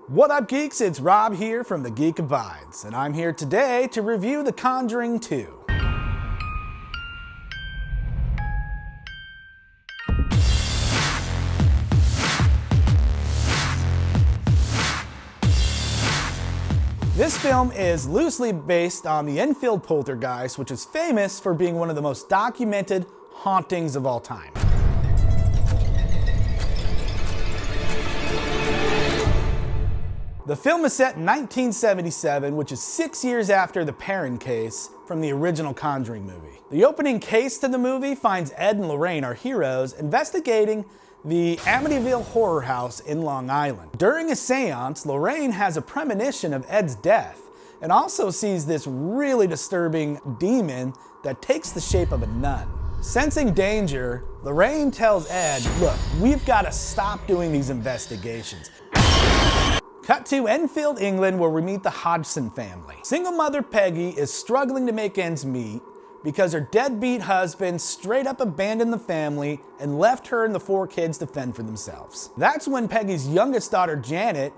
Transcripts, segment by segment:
What up, geeks? It's Rob here from the Geek Abides, and I'm here today to review The Conjuring 2. This film is loosely based on the Enfield Poltergeist, which is famous for being one of the most documented hauntings of all time. The film is set in 1977, which is 6 years after the Perrin case from the original Conjuring movie. The opening case to the movie finds Ed and Lorraine, our heroes, investigating the Amityville horror house in Long Island. During a seance, Lorraine has a premonition of Ed's death and also sees this really disturbing demon that takes the shape of a nun. Sensing danger, Lorraine tells Ed, look, we've got to stop doing these investigations. Cut to Enfield, England, where we meet the Hodgson family. Single mother Peggy is struggling to make ends meet because her deadbeat husband straight up abandoned the family and left her and the 4 kids to fend for themselves. That's when Peggy's youngest daughter, Janet,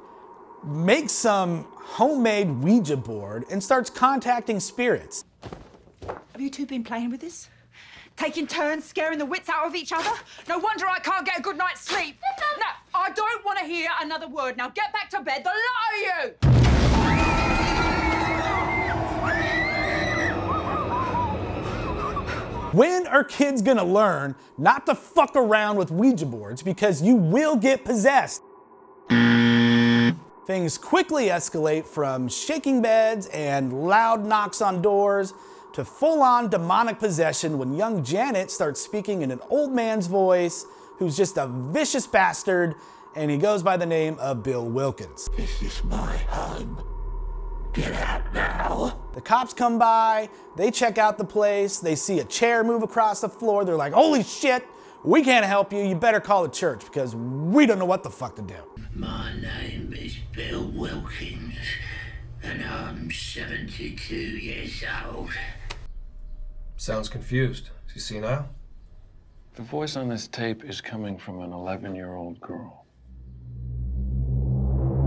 makes some homemade Ouija board and starts contacting spirits. Have you two been playing with this? Taking turns scaring the wits out of each other? No wonder I can't get a good night's sleep. No, I don't want to hear another word. Now get back to bed, the lot of you! When are kids gonna learn not to fuck around with Ouija boards because you will get possessed? Things quickly escalate from shaking beds and loud knocks on doors to full-on demonic possession when young Janet starts speaking in an old man's voice who's just a vicious bastard, and he goes by the name of Bill Wilkins. This is my home. Get out now. The cops come by, they check out the place, they see a chair move across the floor, they're like, holy shit, we can't help you, you better call the church because we don't know what the fuck to do. My name is Bill Wilkins, and I'm 72 years old. Sounds confused. Is he senile? The voice on this tape is coming from an 11-year-old girl.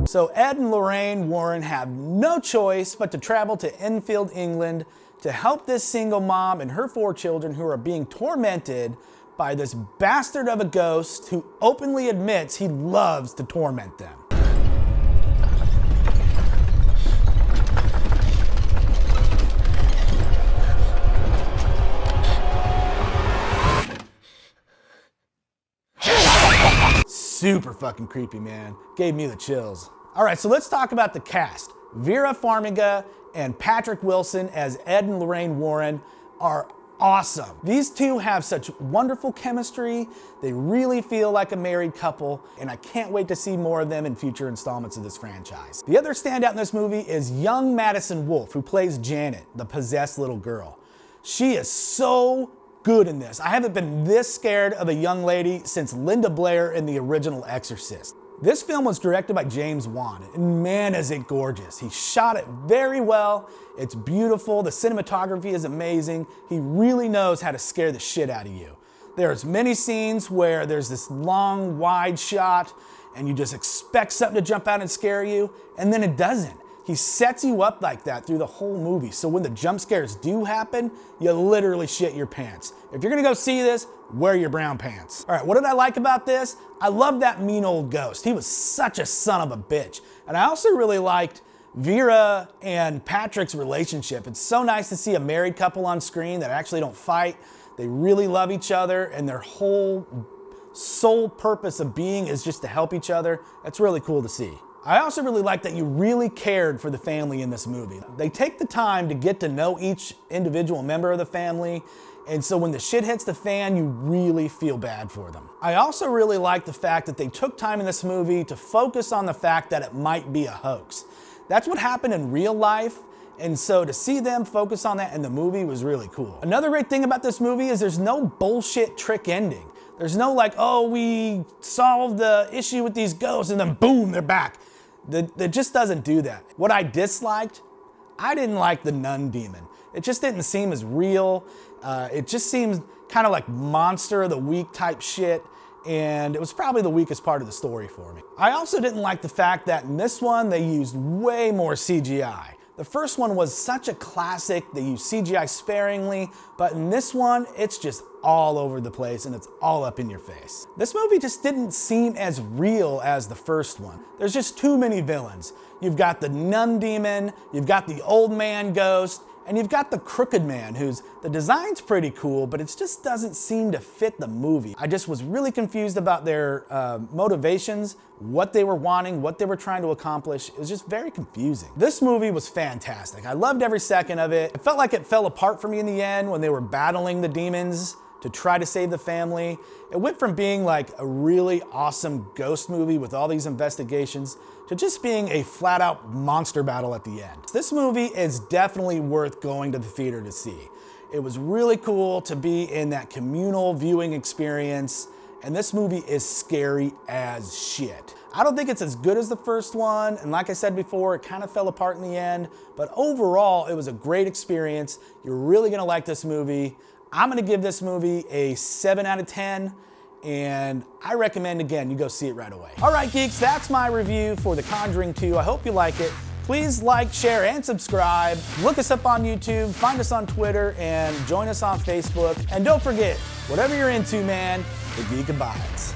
So Ed and Lorraine Warren have no choice but to travel to Enfield, England to help this single mom and her 4 children who are being tormented by this bastard of a ghost who openly admits he loves to torment them. Super fucking creepy, man. Gave me the chills. All right, so let's talk about the cast. Vera Farmiga and Patrick Wilson as Ed and Lorraine Warren are awesome. These two have such wonderful chemistry. They really feel like a married couple, and I can't wait to see more of them in future installments of this franchise. The other standout in this movie is young Madison Wolfe, who plays Janet, the possessed little girl. She is so good in this. I haven't been this scared of a young lady since Linda Blair in the original Exorcist. This film was directed by James Wan, and man is it gorgeous. He shot it very well, it's beautiful, the cinematography is amazing. He really knows how to scare the shit out of you. There's many scenes where there's this long, wide shot, and you just expect something to jump out and scare you, and then it doesn't. He sets you up like that through the whole movie, so when the jump scares do happen, you literally shit your pants. If you're gonna go see this, wear your brown pants. All right, what did I like about this? I love that mean old ghost. He was such a son of a bitch. And I also really liked Vera and Patrick's relationship. It's so nice to see a married couple on screen that actually don't fight. They really love each other, and their whole sole purpose of being is just to help each other. That's really cool to see. I also really like that you really cared for the family in this movie. They take the time to get to know each individual member of the family, and so when the shit hits the fan, you really feel bad for them. I also really like the fact that they took time in this movie to focus on the fact that it might be a hoax. That's what happened in real life, and so to see them focus on that in the movie was really cool. Another great thing about this movie is there's no bullshit trick ending. There's no like, oh, we solved the issue with these ghosts and then boom, they're back. That just doesn't do that. What I disliked, I didn't like the nun demon. It just didn't seem as real. It just seems kind of like monster of the week type shit. and it was probably the weakest part of the story for me. I also didn't like the fact that in this one they used way more CGI. The first one was such a classic, they used CGI sparingly, but in this one, it's just all over the place and it's all up in your face. This movie just didn't seem as real as the first one. There's just too many villains. You've got the nun demon, you've got the old man ghost, and you've got the crooked man, the design's pretty cool, but it just doesn't seem to fit the movie. I just was really confused about their motivations, what they were wanting, what they were trying to accomplish. It was just very confusing. This movie was fantastic. I loved every second of it. It felt like it fell apart for me in the end when they were battling the demons to try to save the family. It went from being like a really awesome ghost movie with all these investigations to just being a flat out monster battle at the end. This movie is definitely worth going to the theater to see. It was really cool to be in that communal viewing experience, and this movie is scary as shit. I don't think it's as good as the first one, and like I said before, it kind of fell apart in the end, but overall, it was a great experience. You're really gonna like this movie. I'm gonna give this movie a 7 out of 10, and I recommend, again, you go see it right away. All right, geeks, that's my review for The Conjuring 2. I hope you like it. Please like, share, and subscribe. Look us up on YouTube, find us on Twitter, and join us on Facebook. And don't forget, whatever you're into, man, the Geek Abides.